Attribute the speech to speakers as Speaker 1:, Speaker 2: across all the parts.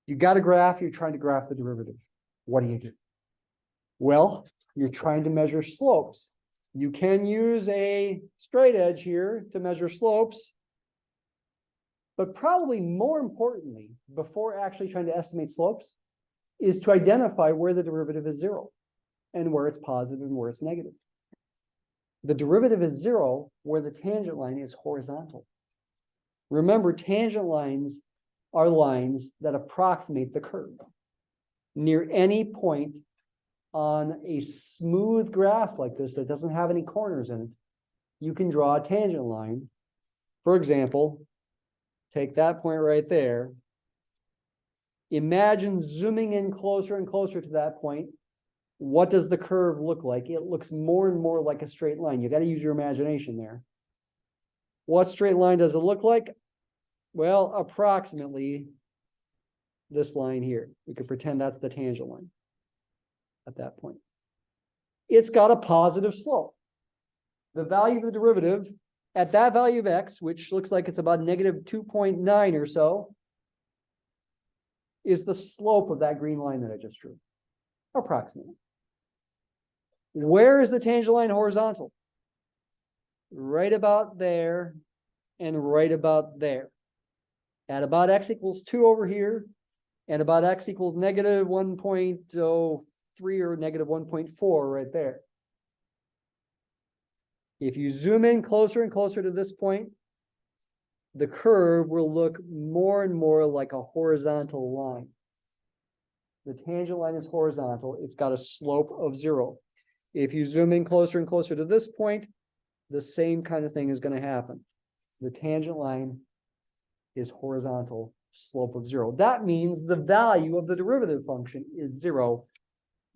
Speaker 1: You got a graph, you're trying to graph the derivative. What do? Well, you're trying to measure slopes. You can use a straight edge here to measure slopes. But probably more importantly, before actually trying to estimate slopes, is to identify where the derivative is zero and where it's positive and where it's negative. The derivative is zero where the tangent line is horizontal. Remember, tangent lines are lines that approximate the curve. Near any point on a smooth graph like this that doesn't have any corners in it, you can draw a tangent line. For example, take that point right there. Imagine zooming in closer and closer to that point. What does the curve look like? It looks more and more like a straight line. You got to use your imagination there. What straight line does it look like? Well, approximately this line here. We could pretend that's the tangent line at that point. It's got a positive slope. The value of the derivative at that value of x, which looks like it's about negative 2.9 or so, is the slope of that green line that I just drew, approximately. Where is the tangent line horizontal? Right about there and right about there. At about x equals 2 over here, and about x equals negative 1.03 or negative 1.4 right there. If you zoom in closer and closer to this point, the curve will look more and more like a horizontal line. The tangent line is horizontal. It's got a slope of 0. If you zoom in closer and closer to this point, the same kind of thing is going to happen. The tangent line is horizontal, slope of 0. That means the value of the derivative function is 0.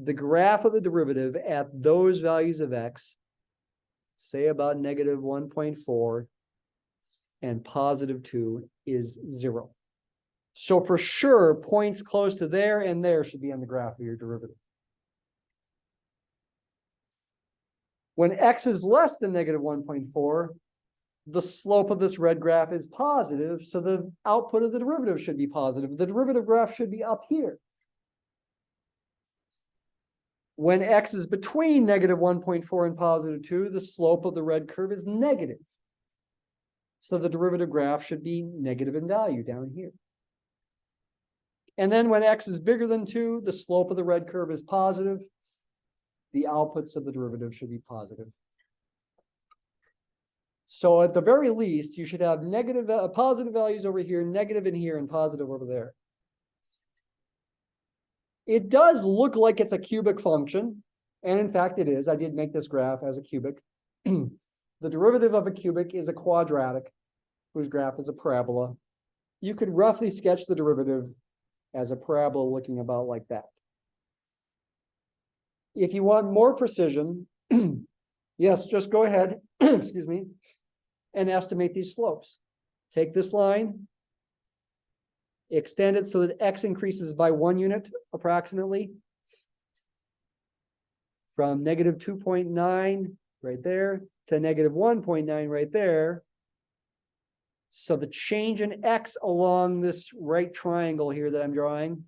Speaker 1: The graph of the derivative at those values of x, say about negative 1.4 and positive 2, is 0. So for sure, points close to there and there should be on the graph of your derivative. When x is less than negative 1.4, the slope of this red graph is positive, so the output of the derivative should be positive. The derivative graph should be up here. When x is between negative 1.4 and positive 2, the slope of the red curve is negative. So the derivative graph should be negative in value down here. And then when x is bigger than 2, the slope of the red curve is positive. The outputs of the derivative should be positive. So at the very least, you should have positive values over here, negative in here, and positive over there. It does look like it's a cubic function, and in fact it is. I did make this graph as a cubic. The derivative of a cubic is a quadratic, whose graph is a parabola. You could roughly sketch the derivative as a parabola looking about like that. If you want more precision, yes, just go ahead, excuse me, and estimate these slopes. Take this line, extend it so that x increases by 1 unit approximately, from negative 2.9 right there to negative 1.9 right there. So the change in x along this right triangle here that I'm drawing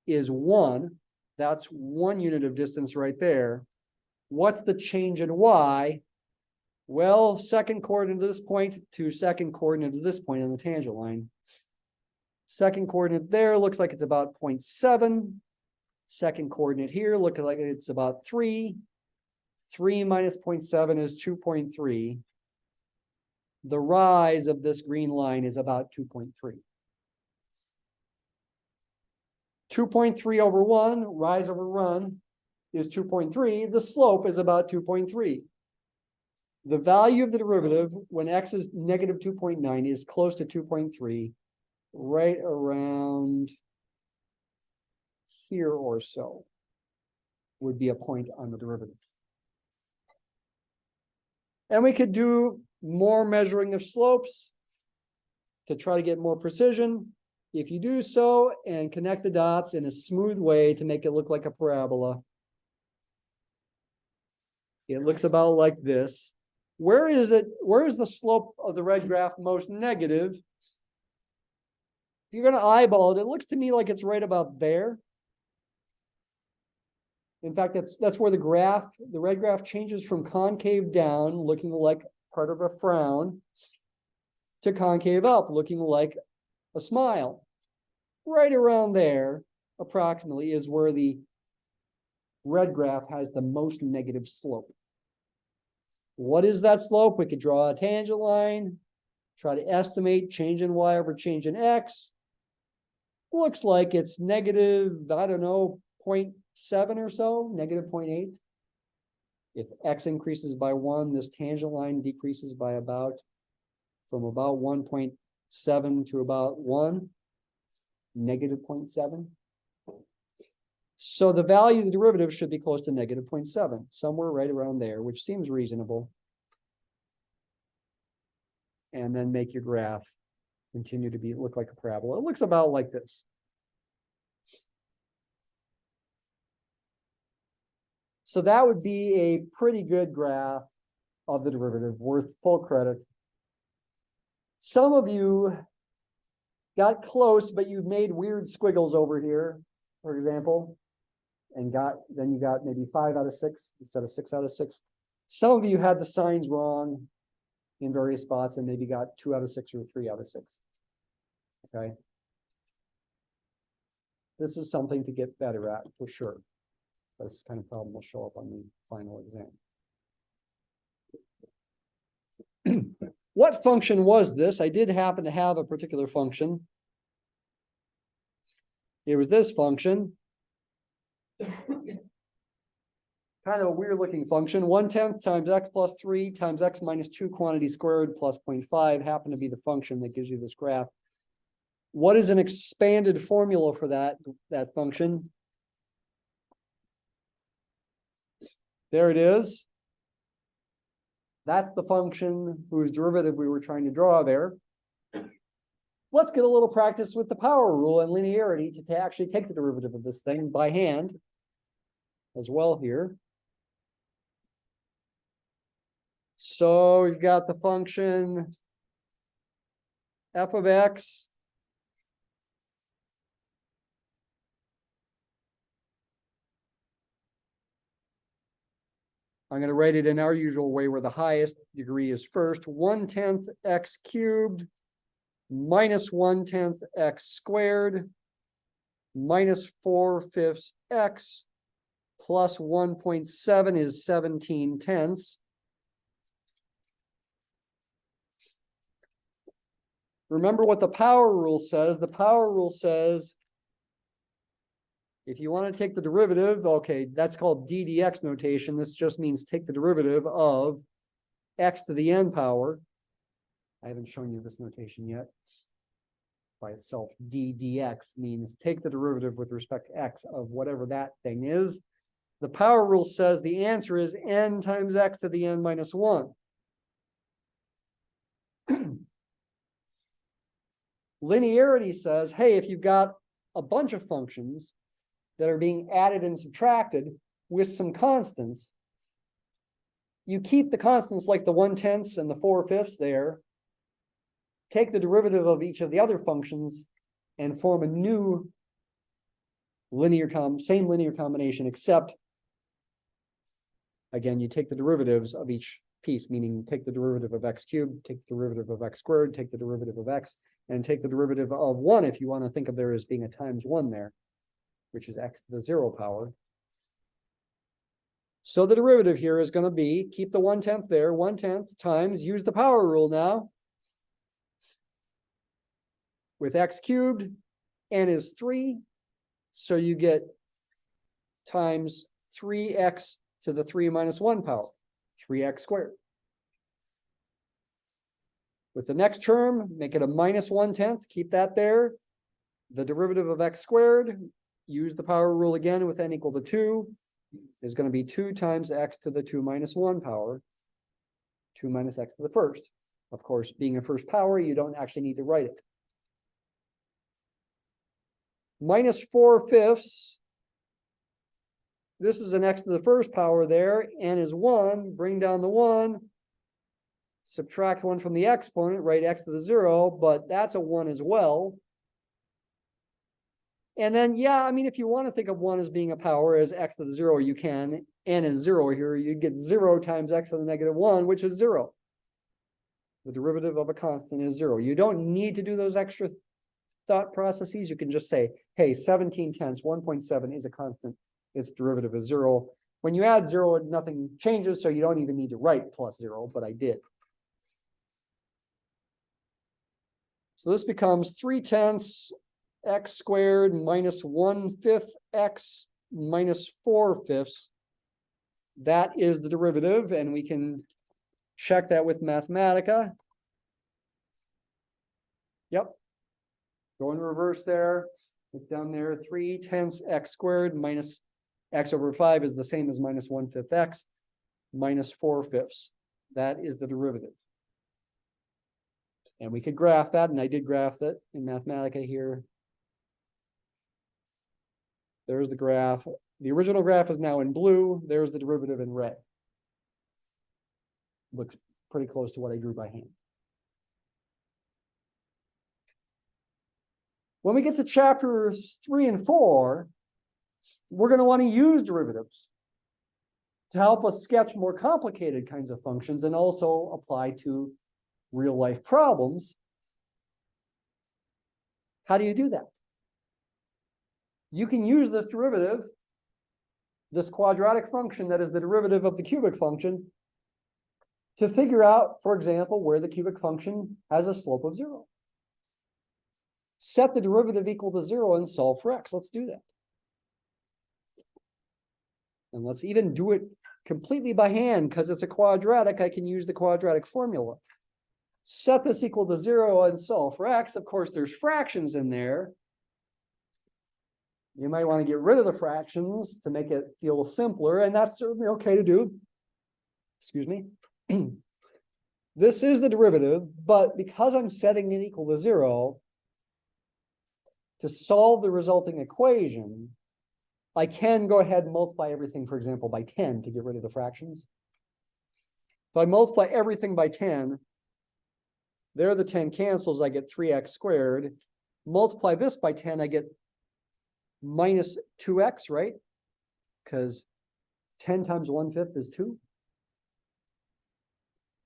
Speaker 1: is 1. That's 1 unit of distance right there. What's the change in y? Well, second coordinate to this point to second coordinate to this point on the tangent line. Second coordinate there looks like it's about 0.7. Second coordinate here looks like it's about 3. 3 minus 0.7 is 2.3. The rise of this green line is about 2.3. 2.3 over 1, rise over run, is 2.3. The slope is about 2.3. The value of the derivative when x is negative 2.9 is close to 2.3, right around here or so would be a point on the derivative. And we could do more measuring of slopes to try to get more precision. If you do so and connect the dots in a smooth way to make it look like a parabola, it looks about like this. Where is the slope of the red graph most negative? if you're going to eyeball it, it looks to me like it's right about there. In fact, that's where the red graph changes from concave down, looking like part of a frown, to concave up, looking like a smile. Right around there, approximately, is where the red graph has the most negative slope. What is that slope? We could draw a tangent line, try to estimate change in y over change in x. Looks like it's negative, I don't know, 0.7 or so, negative 0.8. If x increases by 1, this tangent line decreases by from about 1.7 to about 1, negative 0.7. So the value of the derivative should be close to negative 0.7, somewhere right around there, which seems reasonable. And then make your graph continue to look like a parabola. It looks about like this. So that would be a pretty good graph of the derivative, worth full credit. Some of you got close, but you made weird squiggles over here, for example, and then you got maybe 5 out of 6 instead of 6 out of 6. Some of you had the signs wrong in various spots and maybe got 2 out of 6 or 3 out of 6. Okay. This is something to get better at for sure. This kind of problem will show up on the final exam. What function was this? I did happen to have a particular function. It was this function. Kind of a weird looking function. 1/10 times x plus 3 times x minus 2 quantity squared plus 0.5 happened to be the function that gives you this graph. What is an expanded formula for that function? There it is. That's the function whose derivative we were trying to draw there. Let's get a little practice with the power rule and linearity to actually take the derivative of this thing by hand as well here. So you got the function f of x I'm going to write it in our usual way where the highest degree is first. 1/10 x cubed minus 1/10 x squared minus 4/5 x plus 1.7 is 17/10. Remember what the power rule says. The power rule says if you want to take the derivative, okay, that's called d dx notation. This just means take the derivative of x to the n power. I haven't shown you this notation yet. By itself, d dx means take the derivative with respect to x of whatever that thing is. The power rule says the answer is n times x to the n minus 1. Linearity says, hey, if you've got a bunch of functions that are being added and subtracted with some constants, you keep the constants like the 1/10 and the 4/5 there, take the derivative of each of the other functions and form a new same linear combination, except again, you take the derivatives of each piece, meaning take the derivative of x cubed, take the derivative of x squared, take the derivative of x, and take the derivative of 1 if you want to think of there as being a times 1 there, which is x to the 0 power. So the derivative here is going to be, keep the 1/10 there, 1/10 times, use the power rule now, with x cubed, n is 3, so you get times 3x to the 3 minus 1 power, 3x squared. With the next term, make it a minus 1/10, keep that there. The derivative of x squared, use the power rule again with n equal to 2, is going to be 2 times x to the 2 minus 1 power, 2 minus x to the first. Of course, being a first power, you don't actually need to write it. Minus 4/5. This is an x to the first power there. N is 1. Bring down the 1. Subtract 1 from the exponent, write x to the 0, but that's a 1 as well. And then, yeah, I mean, if you want to think of one as being a power as x to the 0, you can. N is 0 here. You get 0 times x to the negative 1, which is 0. The derivative of a constant is 0. You don't need to do those extra thought processes. You can just say, hey, 17/10, 1.7 is a constant. Its derivative is 0. When you add 0, nothing changes, so you don't even need to write plus 0, but I did. So this becomes 3/10 x squared minus 1/5 x minus 4/5. That is the derivative, and we can check that with Mathematica. Yep. Go in reverse there. Look down there. 3/10 x squared minus x over 5 is the same as minus 1/5 x minus 4/5. That is the derivative. And we could graph that, and I did graph that in Mathematica here. There's the graph. The original graph is now in blue. There's the derivative in red. Looks pretty close to what I drew by hand. When we get to chapters 3 and 4, we're going to want to use derivatives to help us sketch more complicated kinds of functions and also apply to real life problems. How do you do that? You can use this derivative, this quadratic function that is the derivative of the cubic function, to figure out, for example, where the cubic function has a slope of 0. Set the derivative equal to 0 and solve for x. Let's do that. And let's even do it completely by hand, because it's a quadratic. I can use the quadratic formula. Set this equal to 0 and solve for x. Of course, there's fractions in there. You might want to get rid of the fractions to make it feel simpler, and that's certainly okay to do. Excuse me. This is the derivative, but because I'm setting it equal to 0, to solve the resulting equation, I can go ahead and multiply everything, for example, by 10 to get rid of the fractions. If I multiply everything by 10, there the 10 cancels, I get 3x squared. Multiply this by 10, I get minus 2x, right? Because 10 times 1/5 is 2.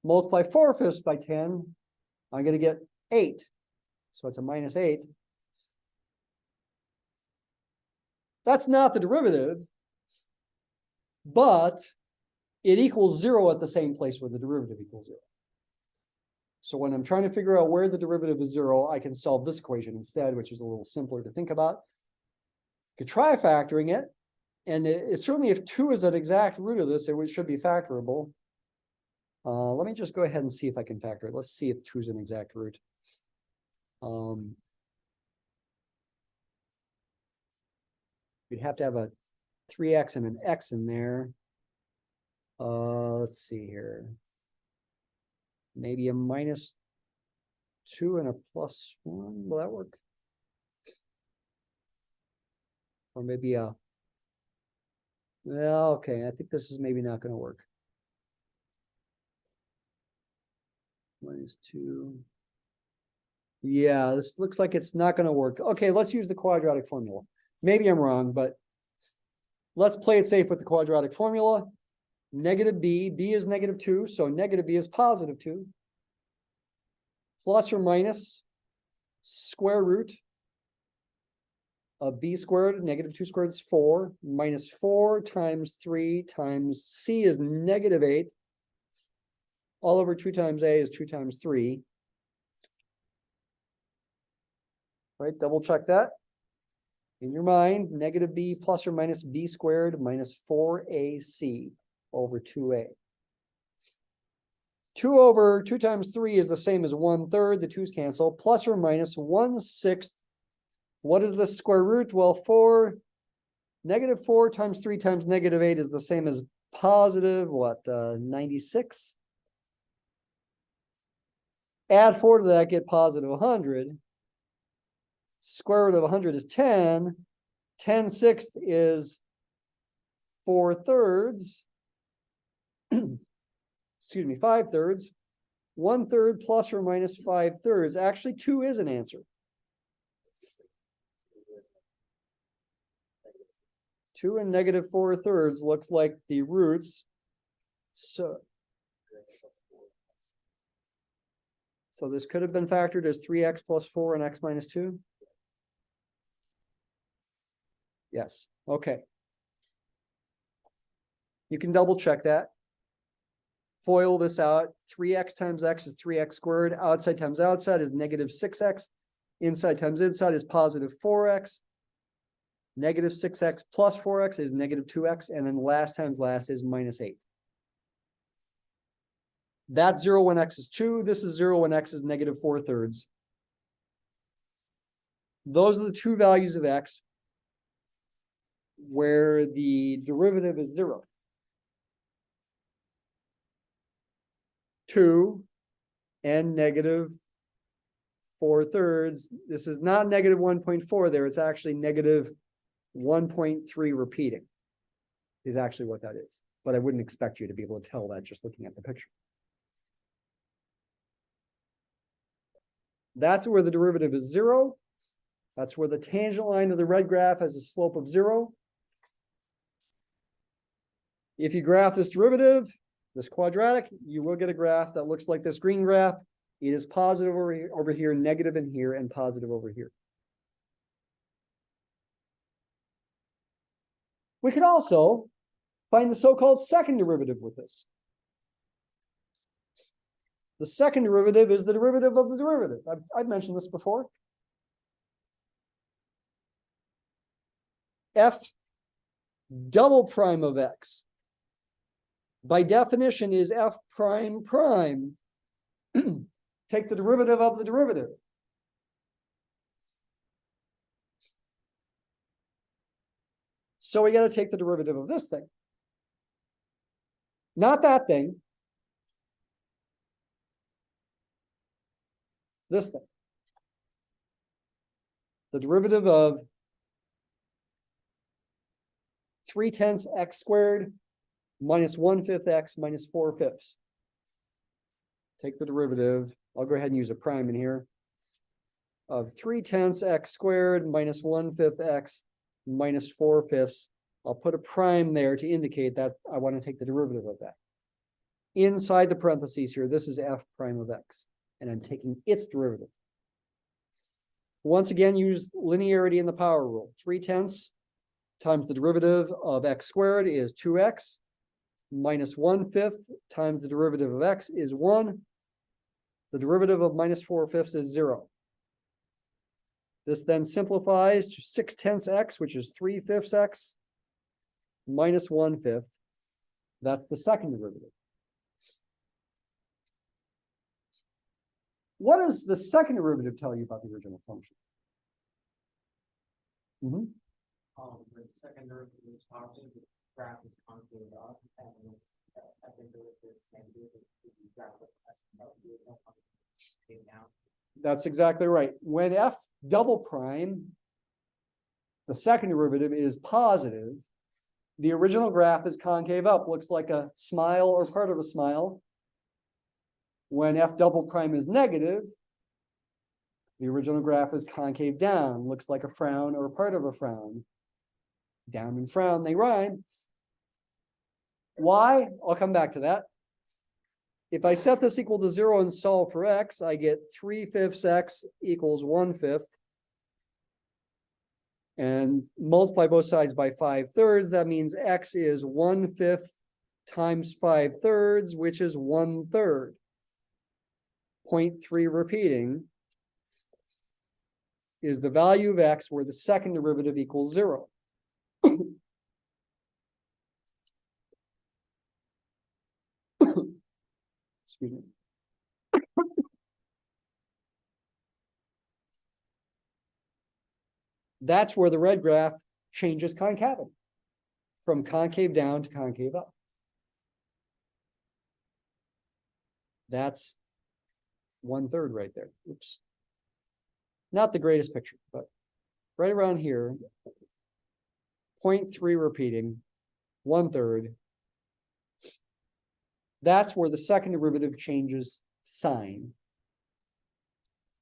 Speaker 1: Multiply 4/5 by 10, I'm going to get 8. So it's a minus 8. That's not the derivative, but it equals 0 at the same place where the derivative equals 0. So when I'm trying to figure out where the derivative is 0, I can solve this equation instead, which is a little simpler to think about. You could try factoring it, and certainly if 2 is an exact root of this, it should be factorable. Let me just go ahead and see if I can factor it. Let's see if 2 is an exact root. You'd have to have a 3x and an x in there. Let's see here. Maybe a minus 2 and a plus 1. Will that work? Or maybe a... Well, okay, I think this is maybe not going to work. Minus 2. Yeah, this looks like it's not going to work. Okay, let's use the quadratic formula. Maybe I'm wrong, but let's play it safe with the quadratic formula. Negative b, b is negative 2, so negative b is positive 2. Plus or minus square root of b squared, negative 2 squared is 4, minus 4 times 3 times c is negative 8. All over 2 times a is 2 times 3. Right, double check that. In your mind, negative b plus or minus b squared minus 4ac over 2a. 2 over 2 times 3 is the same as 1/3. The 2's cancel. Plus or minus 1/6. What is the square root? Well, 4. Negative 4 times 3 times negative 8 is the same as positive, what, 96? Add 4 to that, get positive 100. Square root of 100 is 10. 10/6 is 4/3. Excuse me, 5/3. 1/3 plus or minus 5/3. Actually, 2 is an answer. 2 and negative 4/3 looks like the roots. So this could have been factored as 3x plus 4 and x minus 2? Yes, okay. You can double check that. FOIL this out. 3x times x is 3x squared. Outside times outside is negative 6x. Inside times inside is positive 4x. Negative 6x plus 4x is negative 2x. And then last times last is minus 8. That's 0 when x is 2. This is 0 when x is negative 4/3. Those are the two values of x where the derivative is 0. 2 and negative 4/3. This is not negative 1.4 there. It's actually negative 1.3 repeating is actually what that is. But I wouldn't expect you to be able to tell that just looking at the picture. That's where the derivative is 0. That's where the tangent line of the red graph has a slope of 0. If you graph this derivative, this quadratic, you will get a graph that looks like this green graph. It is positive over here, negative in here, and positive over here. We could also find the so-called second derivative with this. The second derivative is the derivative of the derivative. I've mentioned this before. F double prime of x, by definition, is f prime prime. Take the derivative of the derivative. So we got to take the derivative of this thing. Not that thing. This thing. The derivative of 3/10 x squared minus 1/5 x minus 4/5. Take the derivative. I'll go ahead and use a prime in here. Of 3/10 x squared minus 1/5 x minus 4/5. I'll put a prime there to indicate that I want to take the derivative of that. Inside the parentheses here, this is f prime of x, and I'm taking its derivative. Once again, use linearity in the power rule. 3/10 times the derivative of x squared is 2x, minus 1/5 times the derivative of x is 1. The derivative of minus 4/5 is 0. This then simplifies to 6/10 x, which is 3/5 x, minus 1/5. That's the second derivative. What does the second derivative tell you about the original function?
Speaker 2: The second derivative is positive, the graph is concave up, and I think the derivative is negative, the graph is down.
Speaker 1: That's exactly right. When f double prime, the second derivative is positive, the original graph is concave up, looks like a smile or part of a smile. When f double prime is negative, the original graph is concave down, looks like a frown or part of a frown. Down and frown, they rhyme. Why? I'll come back to that. If I set this equal to 0 and solve for x, I get 3/5 x equals 1/5. And multiply both sides by 5/3. That means x is 1/5 times 5/3, which is 1/3. 0.3 repeating is the value of x where the second derivative equals 0. Excuse me. That's where the red graph changes concavity from concave down to concave up. That's 1/3 right there. Oops. Not the greatest picture, but right around here, 0.3 repeating, 1/3. That's where the second derivative changes sign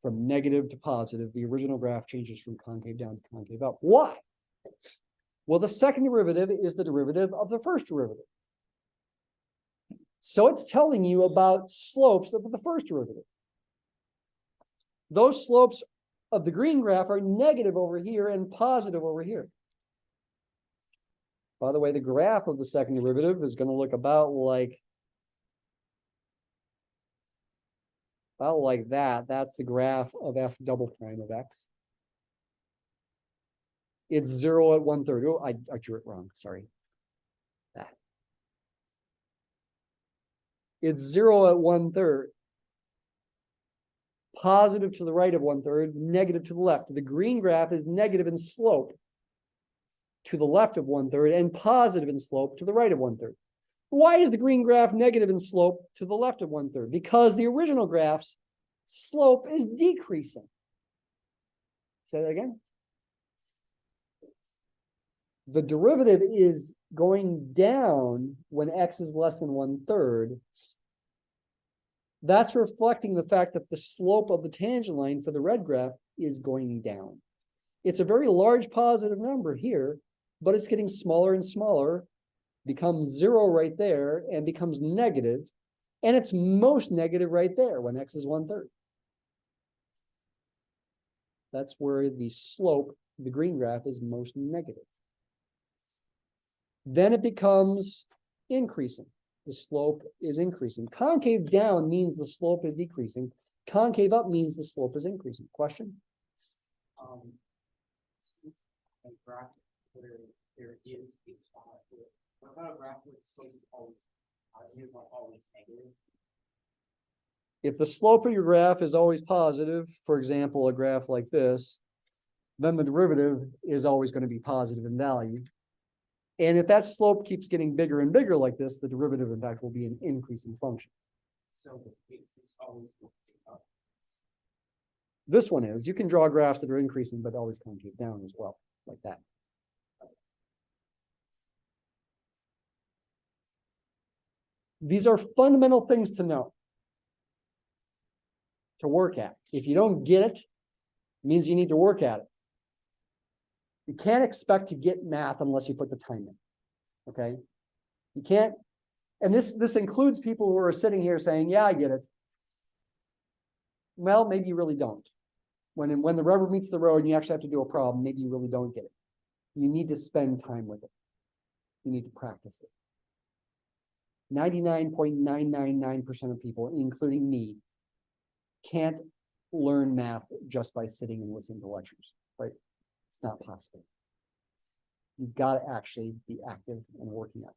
Speaker 1: from negative to positive. The original graph changes from concave down to concave up. Why? Well, the second derivative is the derivative of the first derivative. So it's telling you about slopes of the first derivative. Those slopes of the green graph are negative over here and positive over here. By the way, the graph of the second derivative is going to look about like that. That's the graph of f double prime of x. It's 0 at 1/3. Oh, I drew it wrong. Sorry. That. It's 0 at 1/3. Positive to the right of 1/3, negative to the left. The green graph is negative in slope to the left of 1/3 and positive in slope to the right of 1/3. Why is the green graph negative in slope to the left of 1/3? Because the original graph's slope is decreasing. Say that again. The derivative is going down when x is less than 1/3. That's reflecting the fact that the slope of the tangent line for the red graph is going down. It's a very large positive number here, but it's getting smaller and smaller, becomes 0 right there, and becomes negative. And it's most negative right there when x is 1/3. That's where the slope, the green graph, is most negative. Then it becomes increasing. The slope is increasing. Concave down means the slope is decreasing. Concave up means the slope is increasing. Question?
Speaker 2: A graph where there is a spot. What about a graph where the slope is always positive or always negative?
Speaker 1: If the slope of your graph is always positive, for example, a graph like this, then the derivative is always going to be positive in value. And if that slope keeps getting bigger and bigger like this, the derivative, in fact, will be an increasing function.
Speaker 2: So it's always up.
Speaker 1: This one is. You can draw graphs that are increasing, but always concave down as well, like that. These are fundamental things to know, to work at. If you don't get it, it means you need to work at it. You can't expect to get math unless you put the time in, okay? You can't, and this includes people who are sitting here saying, yeah, I get it. Well, maybe you really don't. When the rubber meets the road and you actually have to do a problem, maybe you really don't get it. You need to spend time with it. You need to practice it. 99.999% of people, including me, can't learn math just by sitting and listening to lectures, right? It's not possible. You've got to actually be active and working at it.